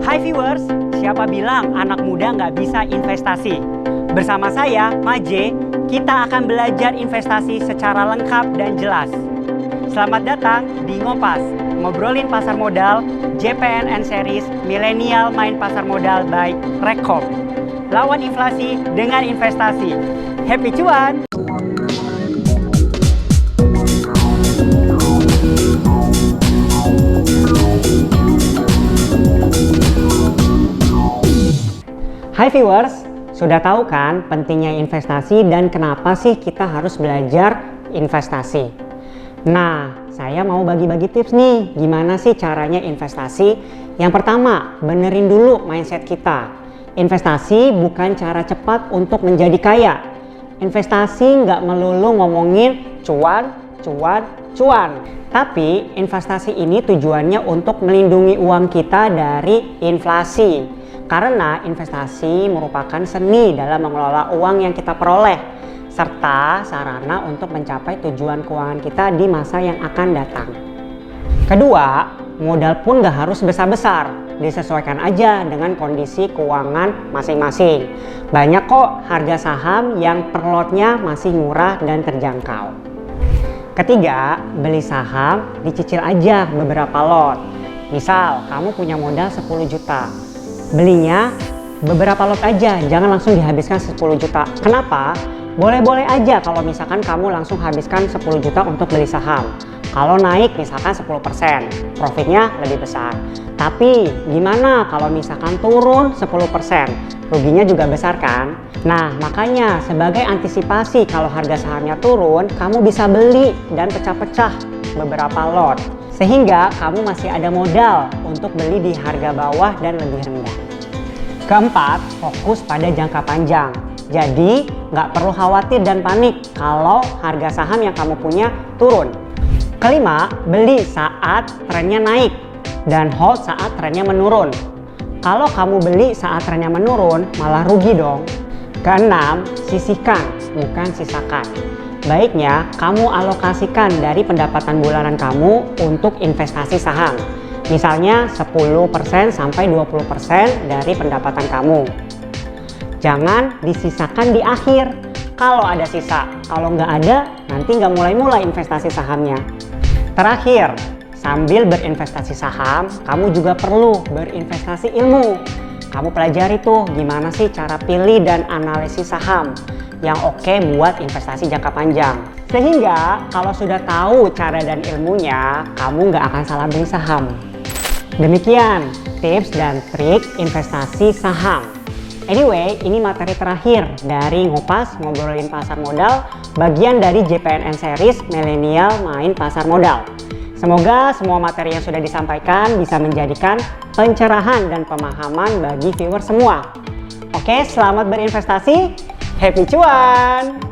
Hai viewers, siapa bilang anak muda nggak bisa investasi? Bersama saya, Maje, kita akan belajar investasi secara lengkap dan jelas. Selamat datang di Ngopas, ngobrolin pasar modal, JPNN Series Milenial Main Pasar Modal by Rekom. Lawan inflasi dengan investasi. Happy cuan! Hai viewers, sudah tahu kan pentingnya investasi dan kenapa sih kita harus belajar investasi? Nah, saya mau bagi-bagi tips nih, gimana sih caranya investasi? Yang pertama, benerin dulu mindset kita. Investasi bukan cara cepat untuk menjadi kaya. Investasi nggak melulu ngomongin cuan, cuan, cuan. Tapi investasi ini tujuannya untuk melindungi uang kita dari inflasi. Karena investasi merupakan seni dalam mengelola uang yang kita peroleh, serta sarana untuk mencapai tujuan keuangan kita di masa yang akan datang. Kedua, modal pun gak harus besar-besar, disesuaikan aja dengan kondisi keuangan masing-masing. Banyak kok harga saham yang per lotnya masih murah dan terjangkau. Ketiga, beli saham dicicil aja beberapa lot. Misal, kamu punya modal 10 juta. Belinya beberapa lot aja, jangan langsung dihabiskan 10 juta. Kenapa? Boleh-boleh aja kalau misalkan kamu langsung habiskan 10 juta untuk beli saham. Kalau naik misalkan 10%, profitnya lebih besar. Tapi gimana kalau misalkan turun 10%? Ruginya juga besar kan? Nah, makanya sebagai antisipasi kalau harga sahamnya turun, kamu bisa beli dan pecah-pecah beberapa lot. Sehingga kamu masih ada modal untuk beli di harga bawah dan lebih rendah. Keempat, fokus pada jangka panjang. Jadi nggak perlu khawatir dan panik kalau harga saham yang kamu punya turun. Kelima, beli saat trennya naik dan hold saat trennya menurun. Kalau kamu beli saat trennya menurun, malah rugi dong. Keenam, sisihkan, bukan sisakan. Baiknya kamu alokasikan dari pendapatan bulanan kamu untuk investasi saham. Misalnya 10% sampai 20% dari pendapatan kamu. Jangan disisakan di akhir. Kalau ada sisa, kalau nggak ada, nanti nggak mulai-mulai investasi sahamnya. Terakhir, sambil berinvestasi saham, kamu juga perlu berinvestasi ilmu. Kamu pelajari tuh gimana sih cara pilih dan analisis saham yang oke buat investasi jangka panjang. Sehingga kalau sudah tahu cara dan ilmunya, kamu nggak akan salah beli saham. Demikian tips dan trik investasi saham. Anyway, ini materi terakhir dari Ngopas Ngobrolin Pasar Modal, bagian dari JPNN Series Milenial Main Pasar Modal. Semoga semua materi yang sudah disampaikan bisa menjadikan pencerahan dan pemahaman bagi viewer semua. Oke, selamat berinvestasi. Happy cuan!